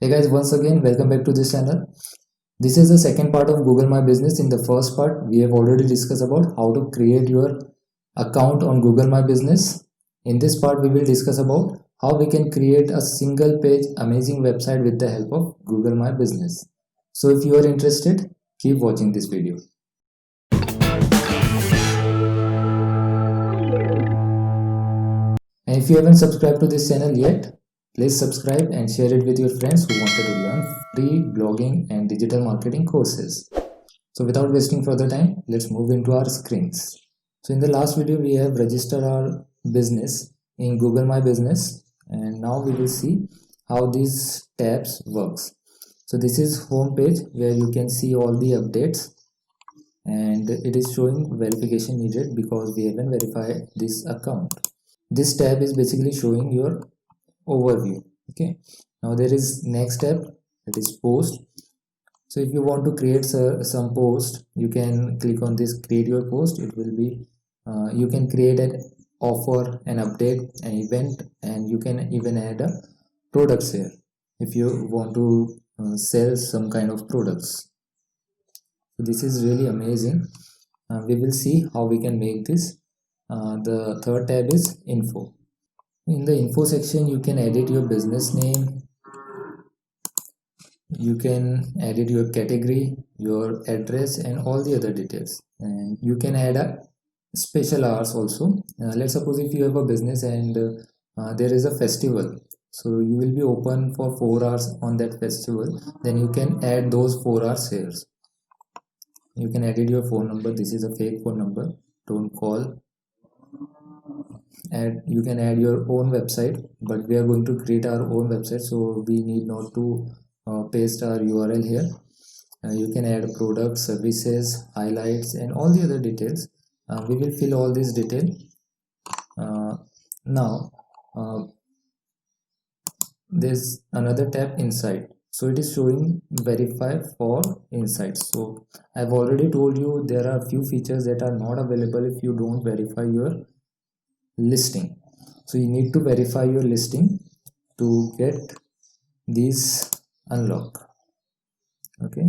Hey guys, once again, welcome back to this channel. This is the second part of Google My Business. In the first part, we have already discussed about how to create your account on Google My Business. In this part, we will discuss about how we can create a single page amazing website with the help of Google My Business. So if you are interested, keep watching this video. And if you haven't subscribed to this channel yet, please subscribe and share it with your friends who wanted to learn free blogging and digital marketing courses. So without wasting further time, let's move into our screens. So in the last video, we have registered our business in Google My Business, and now we will see how these tabs works. So this is home page where you can see all the updates, and it is showing verification needed because we haven't verified this account. This tab is basically showing your overview. Okay, now there is next tab, that is post. So if you want to create some post, you can click on this create your post. It will be you can create an offer, an update, an event, and you can even add a products here if you want to sell some kind of products. So this is really amazing. We will see how we can make this. The third tab is info. In the info section, you can edit your business name, you can edit your category, your address, and all the other details. And you can add a special hours also. Let's suppose if you have a business and there is a festival, so you will be open for 4 hours on that festival, then you can add those 4 hours here. You can edit your phone number. This is a fake phone number, don't call. And you can add your own website, but we are going to create our own website, so we need not to paste our URL here. You can add products, services, highlights, and all the other details. We will fill all these details. Now there's another tab inside, so it is showing verify for insights. So I've already told you there are a few features that are not available if you don't verify your listing. So you need to verify your listing to get these unlock. Okay,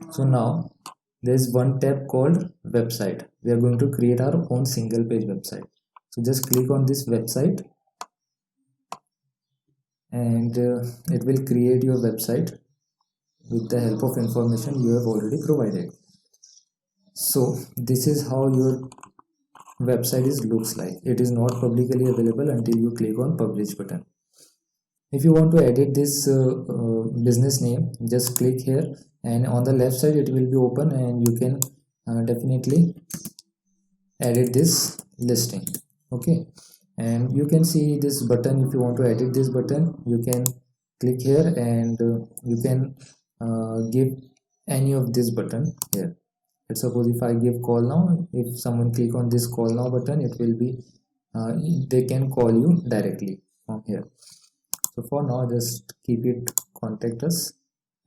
so now there's one tab called website. We are going to create our own single page website. So just click on this website, and it will create your website with the help of information you have already provided. So this is how your website looks like. It is not publicly available until you click on publish button. If you want to edit this business name, just click here, and on the left side it will be open, and you can definitely edit this listing. Okay, and you can see this button. If you want to edit this button, you can click here, and you can give any of this button here. Let's suppose if I give call now, if someone click on this call now button, it will be they can call you directly from here. So for now, just keep it contact us.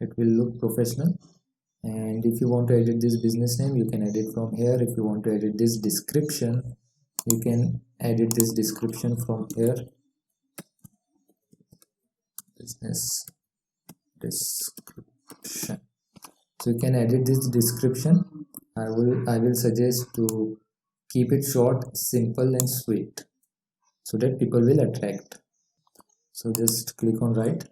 It will look professional. And if you want to edit this business name, you can edit from here. If you want to edit this description, you can edit this description from here. Business description. So you can edit this description. I will suggest to keep it short, simple, and sweet, so that people will attract. So just click on write.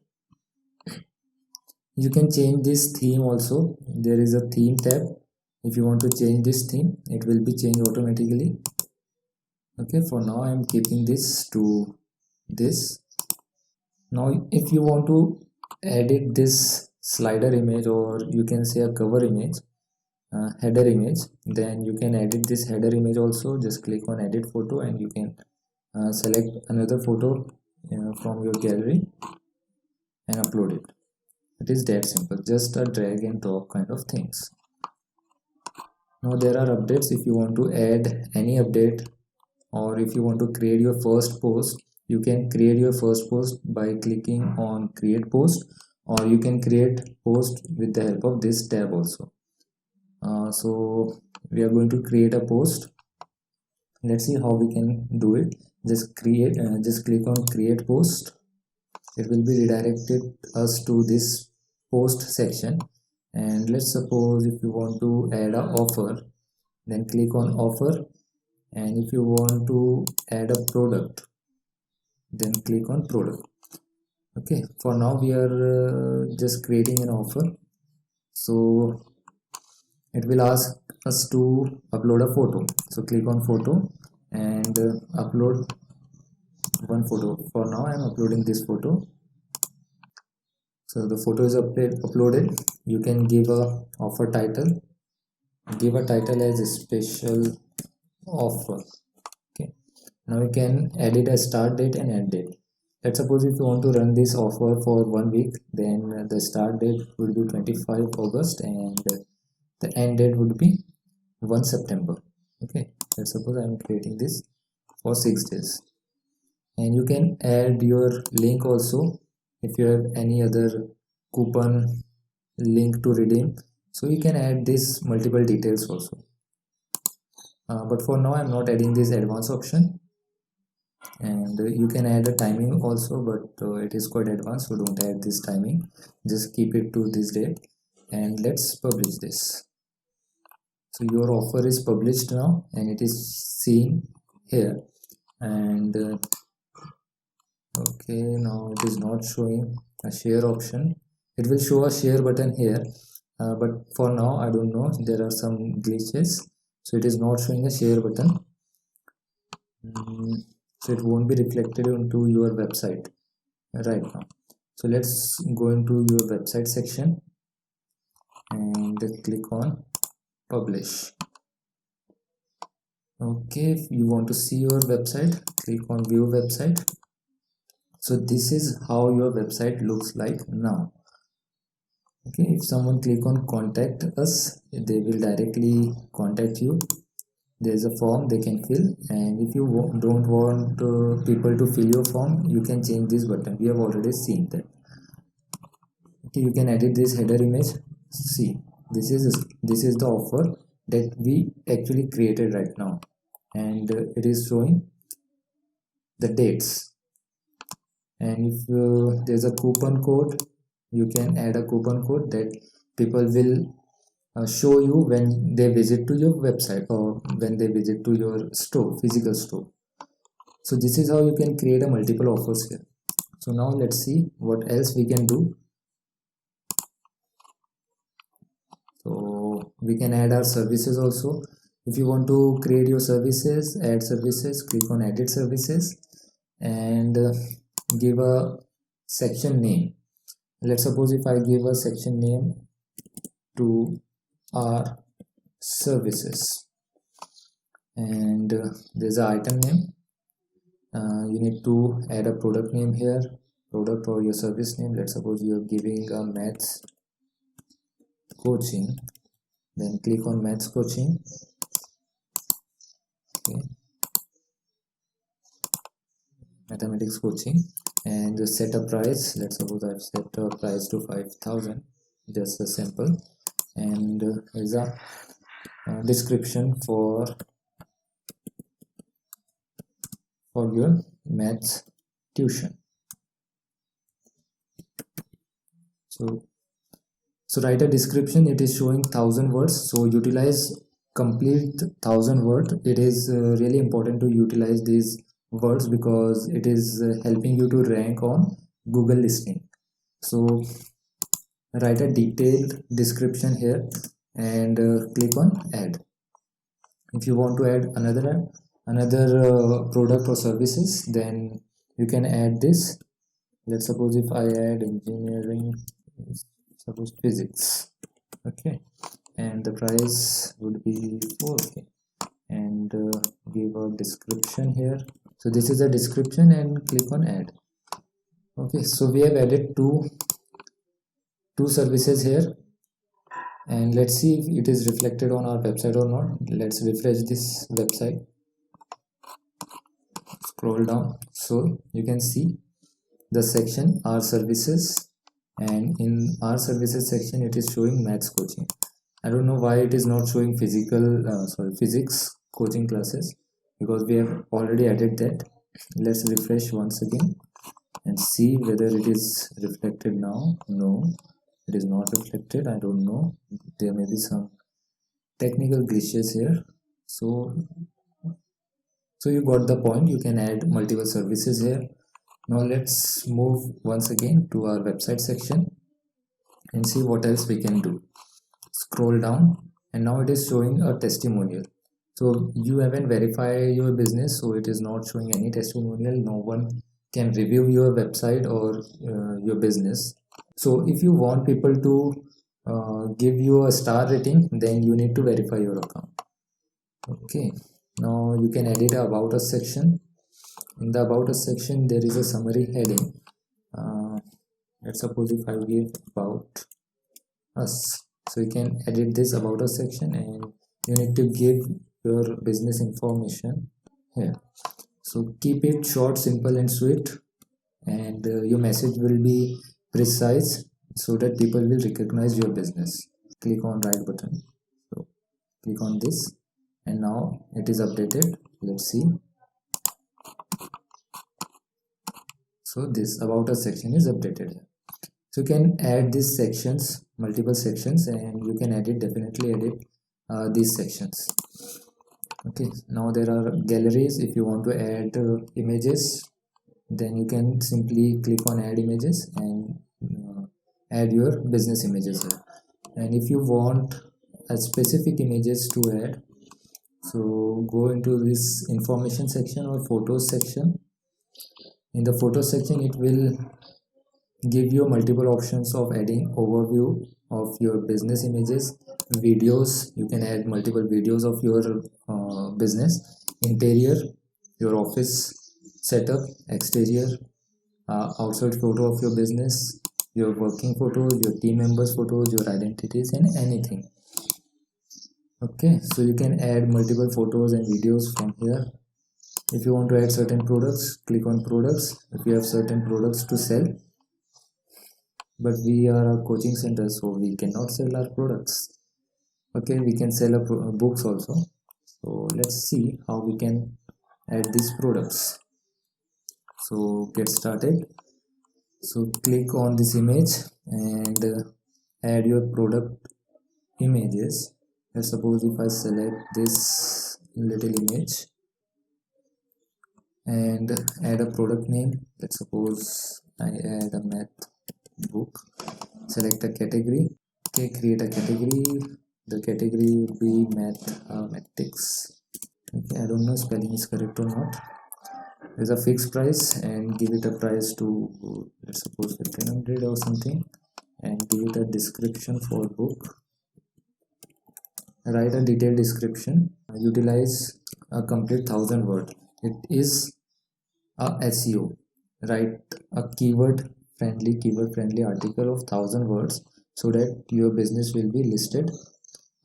You can change this theme also. There is a theme tab. If you want to change this theme, it will be changed automatically. Okay, for now I am keeping this to this. Now if you want to edit this slider image, or you can say a cover image, header image, then you can edit this header image also. Just click on edit photo, and you can select another photo from your gallery and upload it. It is that simple, just a drag and drop kind of things. Now there are updates. If you want to add any update, or if you want to create your first post, you can create your first post by clicking on create post, or you can create post with the help of this tab also. So we are going to create a post. Let's see how we can do it. Just click on create post, it will be redirected us to this post section. And let's suppose if you want to add a offer, then click on offer, and if you want to add a product, then click on product. Okay, for now we are just creating an offer, so it will ask us to upload a photo. So click on photo and upload one photo. For now I am uploading this photo. So the photo is uploaded. You can give a offer title. Give a title as a special offer. Okay, now you can edit a start date and end date. Let's suppose if you want to run this offer for 1 week, then the start date would be 25 August and the end date would be 1 September. Okay, let's suppose I am creating this for 6 days. And you can add your link also if you have any other coupon link to redeem. So you can add this multiple details also. But for now I'm not adding this advanced option. And you can add a timing also, but it is quite advanced, so don't add this timing. Just keep it to this date, and let's publish this. So your offer is published now and it is seen here. And okay, now it is not showing a share option. It will show a share button here, but for now I don't know, there are some glitches, so it is not showing a share button. So it won't be reflected into your website right now. So let's go into your website section and click on publish. Okay, if you want to see your website, click on view website. So this is how your website looks like now. Okay, if someone click on contact us, they will directly contact you. There's a form they can fill, and if you don't want people to fill your form, you can change this button. We have already seen that. Okay, you can edit this header image. See, this is the offer that we actually created right now, and it is showing the dates. And if there's a coupon code, you can add a coupon code that people will show you when they visit to your website or when they visit to your store, physical store. So this is how you can create a multiple offers here. So now let's see what else we can do. So we can add our services also. If you want to create your services, add services, click on edit services and give a section name. Let's suppose if I give a section name to our services, and there's an item name. You need to add a product name here, product or your service name. Let's suppose you're giving a maths coaching, then click on maths coaching. Okay, mathematics coaching, and just set a price. Let's suppose I've set a price to 5,000, just a simple. And is a description for your maths tuition. So write a description. It is showing 1,000 words, so utilize complete 1,000 words. It is really important to utilize these words because it is helping you to rank on Google listing. So write a detailed description here and click on add. If you want to add another product or services, then you can add this. Let's suppose if I add engineering, suppose physics. Okay, and the price would be 4K, and give a description here. So this is a description and click on add. Okay, so we have added two services here, and let's see if it is reflected on our website or not. Let's refresh this website, scroll down, so you can see the section our services, and in our services section it is showing maths coaching. I don't know why it is not showing physics coaching classes, because we have already added that. Let's refresh once again and see whether it is reflected now. No, it is not reflected. I don't know, there may be some technical glitches here. So you got the point. You can add multiple services here. Now let's move once again to our website section and see what else we can do. Scroll down, and now it is showing a testimonial. So you haven't verified your business, so it is not showing any testimonial. No one can review your website or your business. So if you want people to give you a star rating, then you need to verify your account. Okay, now you can edit about us section. In the about us section, there is a summary heading. Let's suppose if I give about us, so you can edit this about us section, and you need to give your business information here. So keep it short, simple and sweet, and your message will be precise so that people will recognize your business. Click on right button, so click on this, and now it is updated. Let's see. So this about us section is updated here. So you can add these sections, multiple sections, and you can definitely edit these sections. Okay, now there are galleries. If you want to add images, then you can simply click on add images and add your business images here. And if you want a specific images to add, so go into this information section or photos section. In the photo section, it will give you multiple options of adding overview of your business images. Videos, you can add multiple videos of your business. Interior, your office setup. Exterior, outside photo of your business, your working photos, your team members photos, your identities, and anything. Okay, so you can add multiple photos and videos from here. If you want to add certain products, click on products. If you have certain products to sell, but we are a coaching center, so we cannot sell our products. Okay, we can sell books also. So let's see how we can add these products. So get started. So click on this image and add your product images. Let's suppose if I select this little image and add a product name. Let's suppose I add a math book. Select a category. Okay, create a category. The category will be mathematics. Okay, I don't know spelling is correct or not. There's a fixed price, and give it a price to, let's suppose 1500 or something, and give it a description for book. Write a detailed description. Utilize a complete 1000 word. It is a SEO. Write a keyword friendly article of 1000 words so that your business will be listed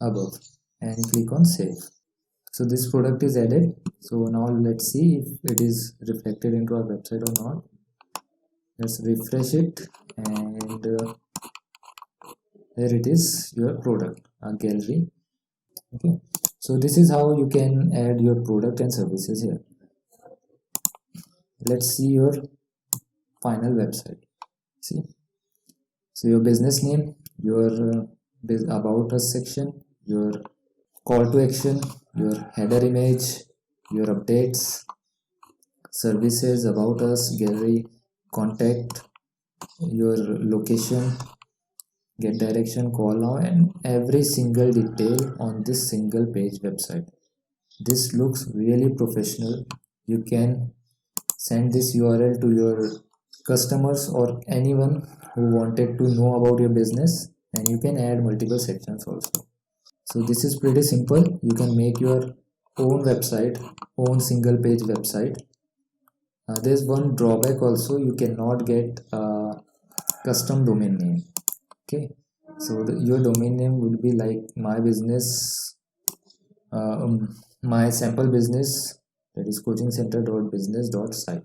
above, and click on save. So this product is added. So now let's see if it is reflected into our website or not. Let's refresh it, and here it is, your product, a gallery. Okay, so this is how you can add your product and services here. Let's see your final website. See, so your business name, your about us section, your call to action, your header image, your updates, services, about us, gallery, contact, your location, get direction, call now, and every single detail on this single page website. This looks really professional. You can send this URL to your customers or anyone who wanted to know about your business, and you can add multiple sections also. So this is pretty simple. You can make your own website, own single page website. There's one drawback also. You cannot get a custom domain name. Okay, so your domain name would be like my business, my sample business, that is coachingcenter.business.site.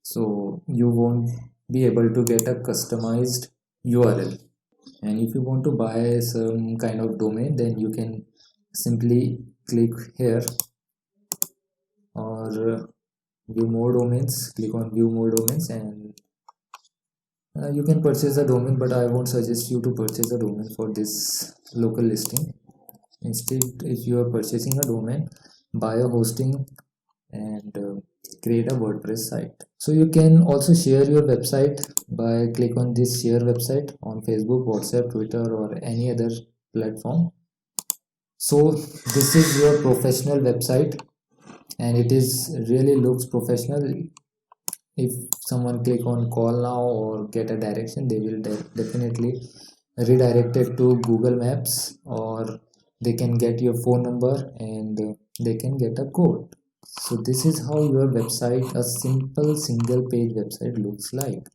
So you won't be able to get a customized URL. And if you want to buy some kind of domain, then you can simply click here, or view more domains. Click on view more domains, and You can purchase a domain, but I won't suggest you to purchase a domain for this local listing. Instead, if you are purchasing a domain, buy a hosting and create a WordPress site. So you can also share your website by click on this share website on Facebook, WhatsApp, Twitter, or any other platform. So this is your professional website and it is really looks professional. If someone click on call now or get a direction, they will definitely redirected to Google Maps, or they can get your phone number and they can get a code. So this is how your website, a simple single page website, looks like.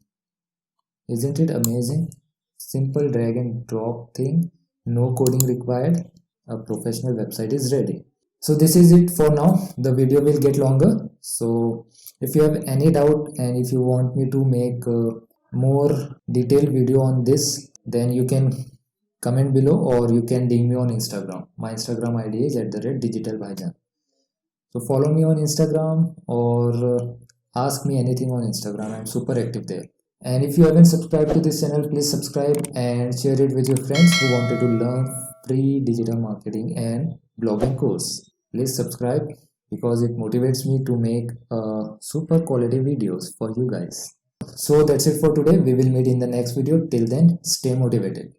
Isn't it amazing? Simple drag and drop thing, no coding required. A professional website is ready. So this is it for now. The video will get longer. So if you have any doubt and if you want me to make a more detailed video on this, then you can comment below or you can DM me on Instagram. My Instagram ID is @digitalbhaijan. So follow me on Instagram or ask me anything on Instagram. I'm super active there. And if you haven't subscribed to this channel, please subscribe and share it with your friends who wanted to learn free digital marketing and blogging course. Please subscribe because it motivates me to make super quality videos for you guys. So that's it for today. We will meet in the next video. Till then, stay motivated.